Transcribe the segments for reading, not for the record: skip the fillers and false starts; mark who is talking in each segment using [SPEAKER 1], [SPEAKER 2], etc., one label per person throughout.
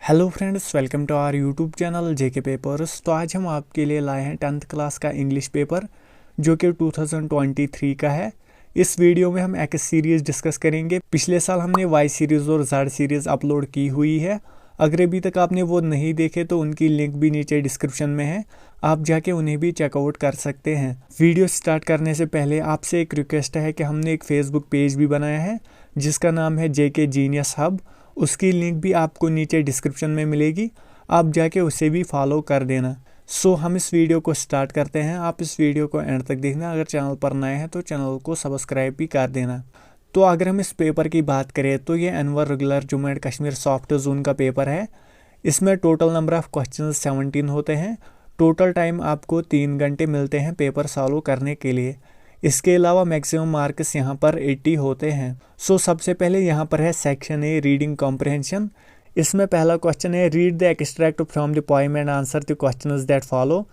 [SPEAKER 1] Hello friends, welcome to our YouTube channel JK papers. तो आज हम आपके लिए लाए हैं 10th क्लास का इंग्लिश पेपर जो कि 2023 का है। इस वीडियो में हम एक्स सीरीज़ डिस्कस करेंगे। पिछले साल हमने वाई सीरीज़ और जेड सीरीज़ अपलोड की हुई है। अगर अभी तक आपने वो नहीं देखे तो उनकी लिंक भी नीचे डिस्क्रिप्शन में है, आप जाके उन्हें भी चेकआउट कर सकते हैं। वीडियो स्टार्ट करने से पहले आपसे एक रिक्वेस्ट है कि हमने एक फेसबुक पेज भी बनाया है जिसका नाम है जेके जीनियस हब। उसकी लिंक भी आपको नीचे डिस्क्रिप्शन में मिलेगी, आप जाके उसे भी फॉलो कर देना। सो हम इस वीडियो को स्टार्ट करते हैं। आप इस वीडियो को एंड तक देखना। अगर चैनल पर नए हैं तो चैनल को सब्सक्राइब भी कर देना। तो अगर हम इस पेपर की बात करें तो ये annual regular Jammu and Kashmir soft zone का पेपर है। इसमें टोटल नंबर ऑफ क्वेश्चन 17 होते हैं। टोटल टाइम आपको 3 घंटे मिलते हैं पेपर सॉल्व करने के लिए। इसके अलावा मैक्सिमम मार्क्स यहाँ पर 80 होते हैं। सो सबसे पहले यहाँ पर है सेक्शन ए रीडिंग कॉम्प्रहेंशन। इसमें पहला क्वेश्चन है read the extract from the poem and answer the questions that follow.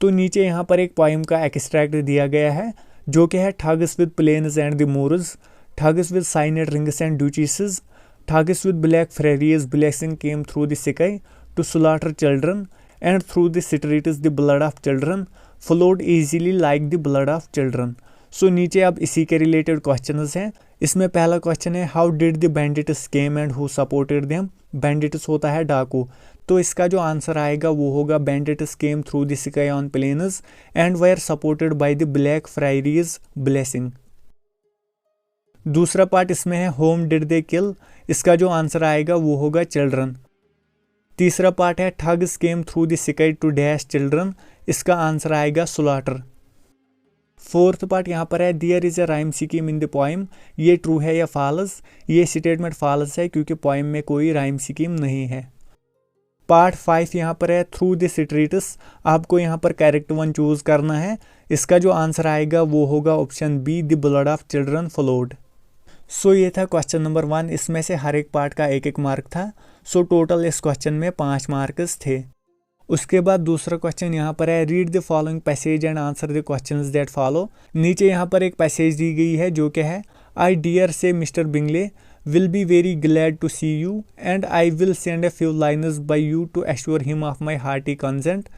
[SPEAKER 1] तो नीचे यहाँ पर एक पोएम का एक्सट्रैक्ट दिया गया है जो कि है thugs with planes and the moors, thugs with signet rings and duchesses, thugs with black friaries blessing came through the sky to slaughter children and through the streets the blood of children flowed easily like the blood of children. So नीचे अब इसी के related questions हैं। इसमें पहला question है how did the bandits came and who supported them. Bandits होता है डाकू, तो इसका जो आंसर आएगा वो होगा bandits came through the sky on planes and were supported by the black friaries blessing. दूसरा पार्ट इसमें है होम डिड दे किल। इसका जो आंसर आएगा वो होगा चिल्ड्रन। तीसरा पार्ट है thugs came through the sky to dash children. इसका आंसर आएगा स्लॉटर। फोर्थ पार्ट यहाँ पर है there is a rhyme scheme in the poem. ये ट्रू है या फॉल्स। ये स्टेटमेंट फॉल्स है क्योंकि पोएम में कोई राइम स्कीम नहीं है। पार्ट 5 यहाँ पर है थ्रू द स्ट्रीट्स। आपको यहाँ पर करेक्ट वन चूज करना है। इसका जो आंसर आएगा वो होगा option B the blood of children flowed. So ये था क्वेश्चन नंबर 1। इसमें से हर एक पार्ट का एक मार्क था। सो टोटल इस क्वेश्चन में 5 मार्क्स थे। उसके बाद दूसरा क्वेश्चन यहाँ पर है read the following passage and answer the questions that follow. नीचे यहाँ पर एक पैसेज दी गई है जो कि है I dare say Mr Bingley will be very glad to see you and I will send a few lines by you to assure him of my hearty consent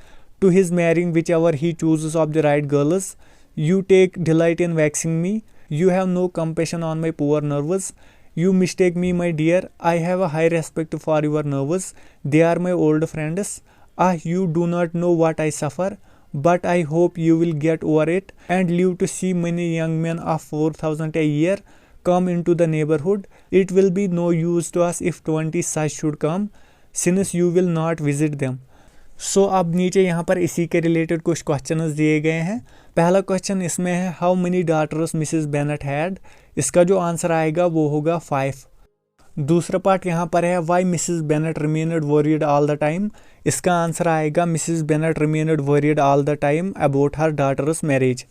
[SPEAKER 1] to his marrying whichever he chooses of the right girls. You take delight in vexing me, you have no compassion on my poor nerves, you mistake me my dear, I have a high respect for your nerves, they are my old friends. You do not know what I suffer, but I hope you will get over it and live to see many young men of 4,000 a year come into the neighborhood. It will be no use to us if 20 such should come, since you will not visit them. सो अब नीचे यहाँ पर इसी के related कुछ questions दिए गए हैं। पहला क्वेश्चन इसमें है how many daughters Mrs Bennet had. इसका जो आंसर आएगा वो होगा 5। दूसरा पार्ट यहाँ पर है why Mrs Bennet remained worried all the time. इसका आंसर आएगा Mrs Bennet remained worried all the time about her daughters marriage.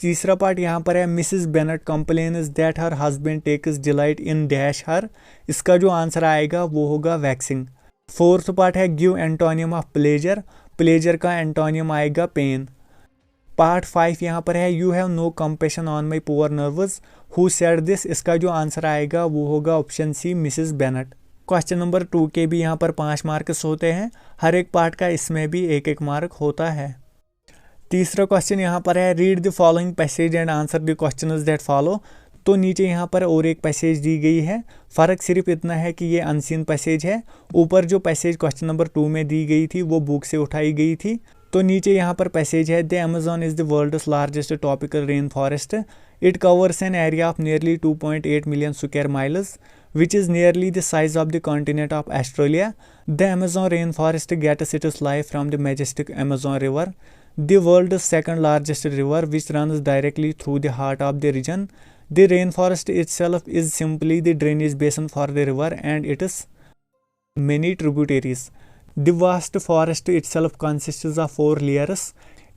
[SPEAKER 1] तीसरा पार्ट यहाँ पर है Mrs Bennet complains that her husband takes delight in dash her. इसका जो answer आएगा वो होगा वैक्सिंग। फोर्थ पार्ट है give antonym of pleasure. Pleasure का एंटोनियम आएगा पेन। पार्ट 5 यहाँ पर है you have no compassion on my poor nerves, who said this. इसका जो आंसर आएगा वो होगा option C Mrs Bennet. Question number 2 के भी यहाँ पर 5 मार्क्स होते हैं। हर एक पार्ट का इसमें भी एक मार्क होता है। तीसरा क्वेश्चन यहाँ पर है read the following passage and answer the questions that follow. तो नीचे यहाँ पर और एक पैसेज दी गई है। फ़र्क सिर्फ इतना है कि ये अनसीन पैसेज है। ऊपर जो पैसेज क्वेश्चन नंबर 2 में दी गई थी वो बुक से उठाई गई थी। तो नीचे यहाँ पर पैसेज है the Amazon is the world's largest tropical rain forest, it covers an area of nearly 2.8 million square miles which is nearly the size of the continent of Australia. The Amazon rainforest gets its life from the majestic Amazon River, the world's second largest river which runs directly through the heart of the region. The rainforest itself is simply the drainage basin for the river and its many tributaries. The vast forest itself consists of 4 layers,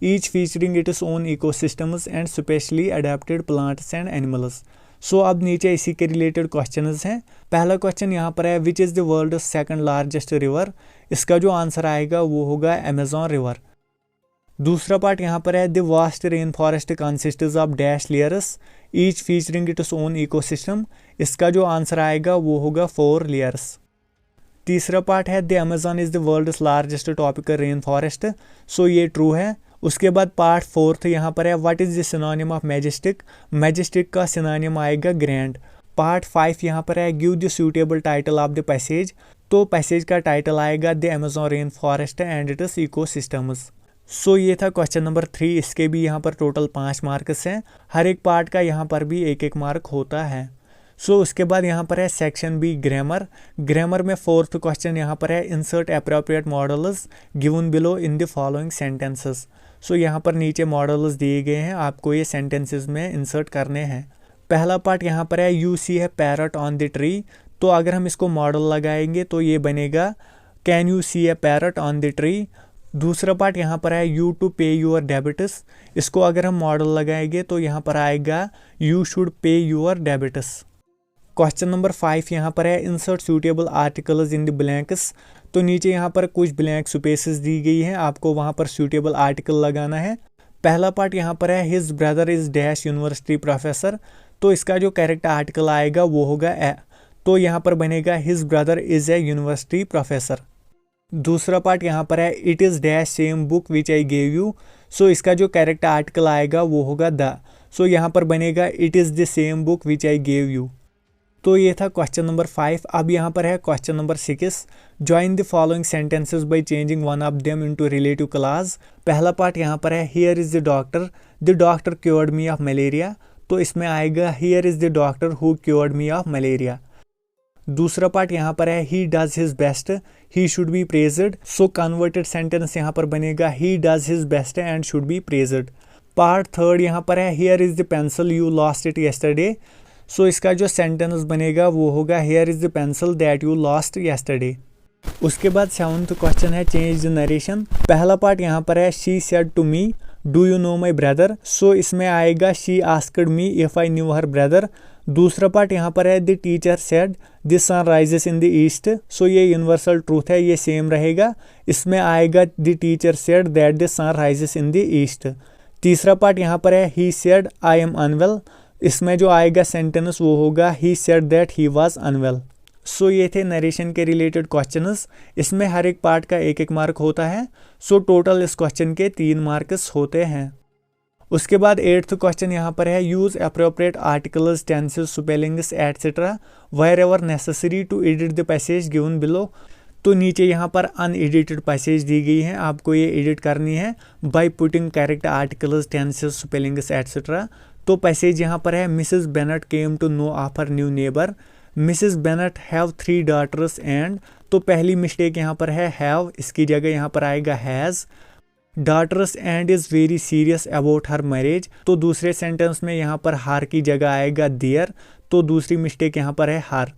[SPEAKER 1] each featuring its own ecosystems and specially adapted plants and animals. सो अब नीचे इसी के related questions हैं। पहला question यहाँ पर है which is the world second largest river. इसका जो आंसर आएगा वो होगा अमेजोन रिवर। दूसरा पार्ट यहाँ पर है the vast rain forest consists of dash layers each featuring its own ecosystem. इसका जो आंसर आएगा वो होगा 4 लेयर्स। तीसरा पार्ट है the Amazon is the world's largest tropical rain forest, so ये ट्रू है। उसके बाद पार्ट 4 यहाँ पर है what is the synonym of majestic, majestic का सिनोनिम आएगा ग्रैंड। पार्ट 5 यहाँ पर है give the suitable title of the passage, तो पैसेज का टाइटल आएगा the Amazon rain forest and its ecosystems. So ये था क्वेश्चन नंबर 3। इसके भी यहाँ पर टोटल 5 मार्क्स हैं, हर एक पार्ट का यहाँ पर भी 1-1 मार्क होता है। सो उसके बाद यहाँ पर है सेक्शन बी ग्रामर। ग्रामर में 4th क्वेश्चन यहाँ पर है insert appropriate modals given below in the following sentences. So यहाँ पर नीचे मॉडल्स दिए गए हैं, आपको ये सेंटेंसेस में इंसर्ट करने हैं। पहला पार्ट यहाँ पर है यू सी है पैरट ऑन द ट्री, तो अगर हम इसको मॉडल लगाएंगे तो ये बनेगा can you see a parrot on the tree. दूसरा पार्ट यहाँ पर है you to pay your debts, इसको अगर हम मॉडल लगाएंगे तो यहाँ पर आएगा you should pay your debts. Question number 5 यहाँ पर है insert suitable articles in the blanks, तो नीचे यहाँ पर कुछ ब्लैंक स्पेसेस दी गई हैं, आपको वहाँ पर सूटेबल आर्टिकल लगाना है। पहला पार्ट यहाँ पर है his brother is dash university professor, तो इसका जो करेक्ट आर्टिकल आएगा वो होगा ए, तो यहाँ पर बनेगा his brother is a university professor. दूसरा पार्ट यहाँ पर है it is dash same book which I gave you, so इसका जो करेक्ट आर्टिकल आएगा वो होगा द, सो यहाँ पर बनेगा it is the same book which I gave you. तो ये था क्वेश्चन नंबर 5। अब यहाँ पर है question number 6 join the following sentences by changing one of them into relative clause. पहला पार्ट यहाँ पर है here is the doctor cured me of malaria, तो इसमें आएगा here is the doctor who cured me of malaria. दूसरा part यहाँ पर है he does his best he should be praised, so converted sentence यहाँ पर बनेगा he does his best and should be praised. Part 3 यहाँ पर है here is the pencil you lost it yesterday, so इसका जो सेंटेंस बनेगा वो होगा here is the pencil that you lost yesterday. उसके बाद 7th क्वेश्चन है चेंज द नरेशन। पहला पार्ट यहाँ पर है she said to me do you know my brother, so इसमें आएगा she asked me if I knew her brother. दूसरा पार्ट यहाँ पर है the teacher said the sun rises in the east, so ये यूनिवर्सल ट्रूथ है, ये same रहेगा, इसमें आएगा the teacher said that the sun rises in the east. तीसरा पार्ट यहाँ पर है he said I am unwell, इसमें जो आएगा सेंटेंस वो होगा he said that he was unwell. So ये थे नरेशन के रिलेटेड क्वेश्चंस, इसमें हर एक पार्ट का 1-1 मार्क होता है, सो टोटल इस क्वेश्चन के 3 मार्क्स होते हैं। उसके बाद 8th क्वेश्चन यहाँ पर है use appropriate articles tenses spellings etcetera wherever necessary to edit the passage given below, तो नीचे यहाँ पर अनएडिटेड पैसेज दी गई है, आपको ये एडिट करनी है by putting correct articles tenses spellings etcetera. तो पैसेज यहाँ पर है Mrs Bennet came to know of her new neighbour, Mrs Bennet have 3 daughters and, तो पहली मिस्टेक यहाँ पर है हैव, इसकी जगह यहाँ पर आएगा has. Daughters and is very serious about her marriage, तो दूसरे सेंटेंस में यहाँ पर हार की जगह आएगा देयर, तो दूसरी मिस्टेक यहाँ पर है हार।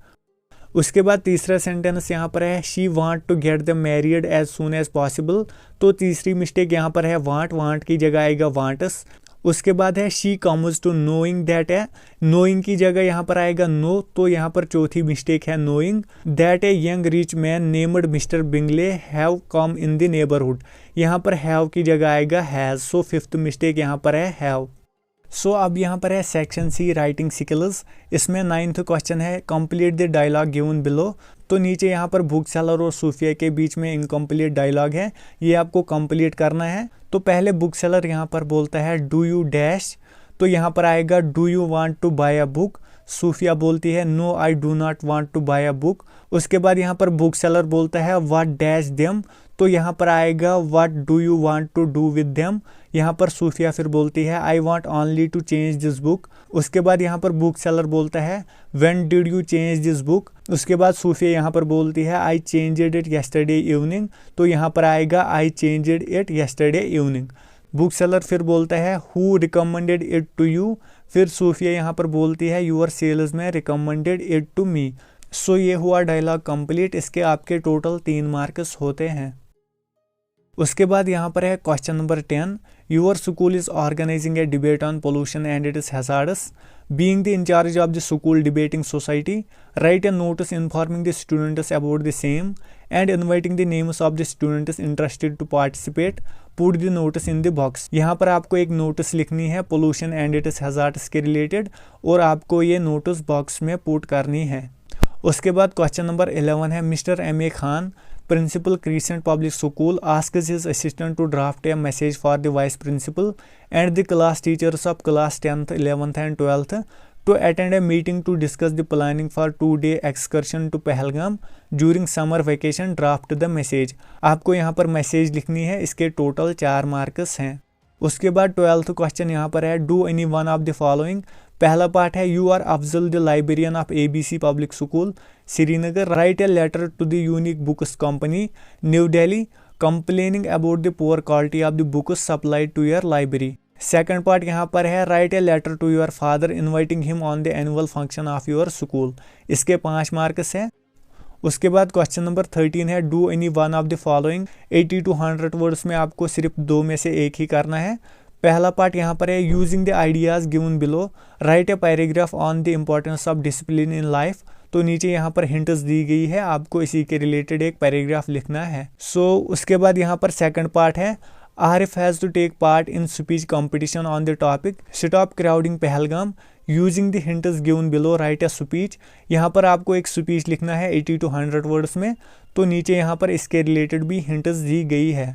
[SPEAKER 1] उसके बाद तीसरा सेंटेंस यहाँ पर है she want to get the married as soon as possible, तो तीसरी मिस्टेक यहाँ पर है वांट की जगह आएगा वांट्स। उसके बाद है she comes to knowing that है, नोइंग की जगह यहाँ पर आएगा नो, तो यहाँ पर चौथी मिस्टेक है knowing that a young rich man named mister Bingley have come in the neighbourhood, यहाँ पर हैव की जगह आएगा हैज़, सो 5th मिस्टेक यहाँ पर है हैव। सो अब यहाँ पर है सेक्शन सी राइटिंग स्किल्स, इसमें 9th क्वेश्चन है complete the dialogue given below, तो नीचे यहाँ पर बुक सेलर और सूफिया के बीच में इनकम्प्लीट डायलॉग है, ये आपको कंप्लीट करना है। तो पहले बुक सेलर यहाँ पर बोलता है डू यू डैश, तो यहाँ पर आएगा do you want to buy a book, Sufiya बोलती है no I do not want to buy a book. उसके बाद यहाँ पर बुक सेलर बोलता है व्हाट डैश देम, तो यहाँ पर आएगा what do you want to do with them, यहाँ पर सूफिया फिर बोलती है I want only to change this book. उसके बाद यहाँ पर बुक सेलर बोलता है when did you change this book, उसके बाद सूफिया यहाँ पर बोलती है I changed it yesterday evening, तो यहाँ पर आएगा I changed it yesterday evening. Bookseller फिर बोलता है who recommended it to you, फिर सूफिया यहाँ पर बोलती है your salesman recommended it to me. So ये हुआ डायलॉग कंप्लीट, इसके आपके टोटल 3 मार्क्स होते हैं। उसके बाद यहाँ पर है question number 10 your school is organising a debate on pollution and it is hazardous, being the in charge of the school debating society write a notice informing the students about the same and inviting the names of the students interested to participate, put the notice in the box. यहाँ पर आपको एक notice लिखनी है pollution and it is hazardous के related और आपको ये नोटिस बॉक्स में पुट करनी है। उसके बाद क्वेश्चन नंबर 11 है Mr M.A. Khan principal Crescent Public School asks his assistant to draft a message for the vice principal and the class teachers of class 10th 11th एंड 12th to attend a meeting to discuss the planning for 2-day excursion to Pahalgam during summer vacation. Draft the message. आपको यहाँ पर message लिखनी है, इसके total 4 marks हैं। उसके बाद 12th क्वेश्चन यहाँ पर है do any one of the following. पहला पार्ट है you are Afzal the librarian of ABC public school Srinagar, write a letter to the unique books company new Delhi complaining about the poor quality of the books supplied to your library. Second part यहाँ पर है write a letter to your father inviting him on the annual function of your school, इसके 5 marks है। उसके बाद question number 13 है do any one of the following. 80 to 100 words में आपको सिर्फ 2 में से एक ही करना है। पहला पार्ट यहाँ पर है using the ideas given below, right a paragraph on the importance of discipline in life. तो नीचे यहाँ पर हिंट्स दी गई है, आपको इसी के रिलेटेड एक पैराग्राफ लिखना है। उसके बाद यहाँ पर सेकंड पार्ट है Arif has to take part in speech competition on the topic Stop Crowding Pahalgam. Using the hints given below, write a speech. यहाँ पर आपको एक स्पीच लिखना है 80 to 100 वर्ड्स में। तो नीचे यहाँ पर इसके रिलेटेड भी हिंट्स दी गई है।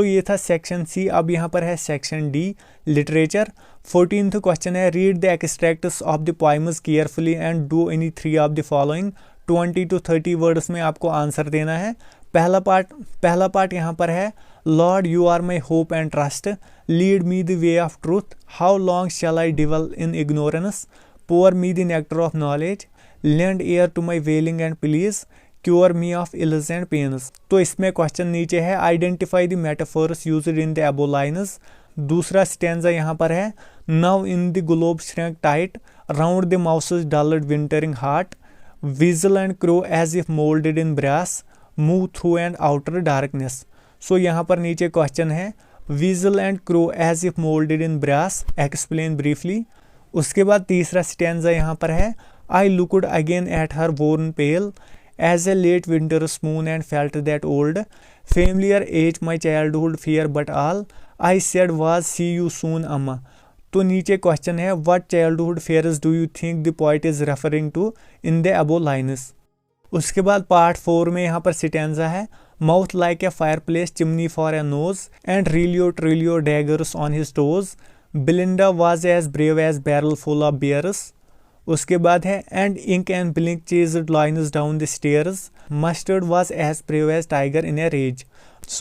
[SPEAKER 1] ये था सेक्शन सी। अब यहाँ पर है section D literature. 14th question है read the extracts of the poems carefully and do any 3 of the following. 20 to 30 words में आपको आंसर देना है। पहला पार्ट यहाँ पर है Lord, you are my hope and trust. Lead me the way of truth. How long shall I dwell in ignorance? Pour me the nectar of knowledge. Lend ear to my wailing and pleas. Cure me of ills and pains. तो इसमें question नीचे है Identify the metaphors used in the above lines. दूसरा stanza यहाँ पर है Now in the globe shrank tight round the mouse's dulled wintering heart. Weasel and crow as if molded in brass move through an outer darkness. यहाँ पर नीचे question है weasel and crow as if moulded in brass, explain briefly. उसके बाद तीसरा stanza यहाँ पर है I looked again at her worn pale as a late winter's moon and felt that old familiar ache my childhood fear but all I said was see you soon Amma. तो नीचे question है what childhood fears do you think the poet is referring to in the above lines. उसके बाद part 4 में यहाँ पर stanza है mouth like a fireplace chimney for a nose and trulio daggers on his toes Belinda was as brave as barrel full of bears. उसके बाद है and ink and blink chased lions down the stairs mustard was as brave as tiger in a rage.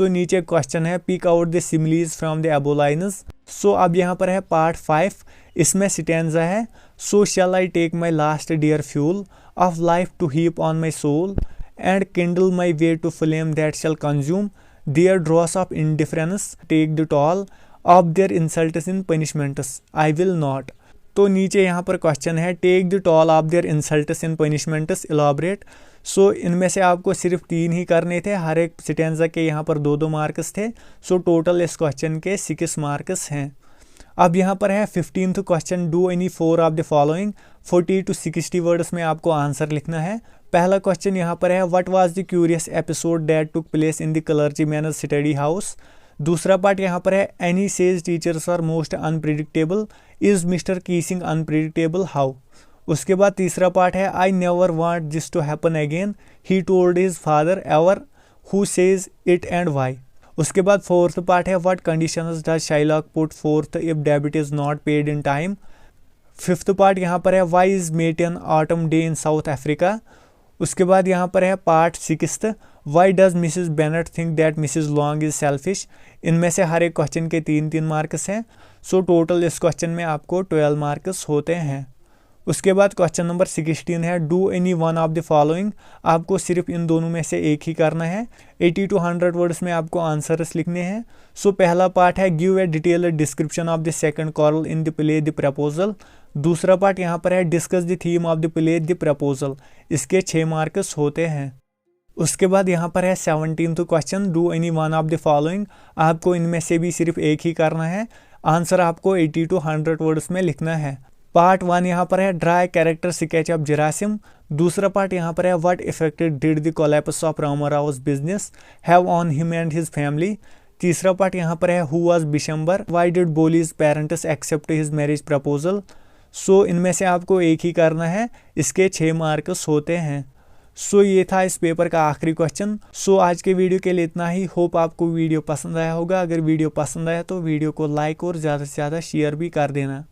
[SPEAKER 1] नीचे question है pick out the similes from the above lines. अब यहाँ पर है part 5, इसमें स्टैंजा है so shall I take my last dear fuel of life to heap on my soul and kindle my way to flame that shall consume their dross of indifference take the toll of their insults in punishments I will not। तो नीचे यहाँ पर question है take the toll of their insults in punishments elaborate. इनमें से आपको सिर्फ 3 ही करने थे, हर एक स्टैंजा के यहाँ पर 2-2 मार्क्स थे। टोटल इस क्वेश्चन के 6 मार्क्स हैं। अब यहाँ पर है 15th question do any 4 of the following. 40 to 60 words में आपको आंसर लिखना है। पहला क्वेश्चन यहाँ पर है what was the curious episode that took place in the clergyman's study house. दूसरा पार्ट यहाँ पर है Anne says teachers are most unpredictable is mister Keesing unpredictable how. उसके बाद तीसरा पार्ट है I never want this to happen again he told his father ever who says it and why. उसके बाद फोर्थ पार्ट है what conditions does Shylock put forth if debit is not paid in time. Fifth part यहाँ पर है why is met an autumn day in South Africa. उसके बाद यहाँ पर है part 6 why does Mrs Bennet think that Mrs Long is selfish. इनमें से हर एक क्वेश्चन के 3-3 मार्क्स हैं। टोटल इस क्वेश्चन में आपको 12 मार्क्स होते हैं। उसके बाद क्वेश्चन नंबर 16 है do any one of the following. आपको सिर्फ इन दोनों में से एक ही करना है। 80 to 100 वर्ड्स में आपको आंसर्स लिखने हैं। पहला पार्ट है give a detailed description of the second coral in the play the proposal. दूसरा पार्ट यहाँ पर है discuss the theme of the play the proposal, इसके 6 मार्क्स होते हैं। उसके बाद यहाँ पर है 17th question do any one of the following. आपको इनमें से भी सिर्फ एक ही करना है। आंसर आपको 80 to 100 वर्ड्स में लिखना है। पार्ट 1 यहाँ पर है draw character sketch of Gerasim. दूसरा पार्ट यहाँ पर है what effected did the collapse of Ramarao's business have on him and his family. तीसरा पार्ट यहाँ पर है who was Bishamber, why did Bholi's parents accept his marriage proposal. इनमें से आपको एक ही करना है, इसके 6 मार्क्स होते हैं। सो ये था इस पेपर का आखिरी क्वेश्चन। सो आज के वीडियो के लिए इतना ही। होप आपको वीडियो पसंद आया होगा। अगर वीडियो पसंद आया तो वीडियो को लाइक और ज़्यादा से ज़्यादा शेयर भी कर देना।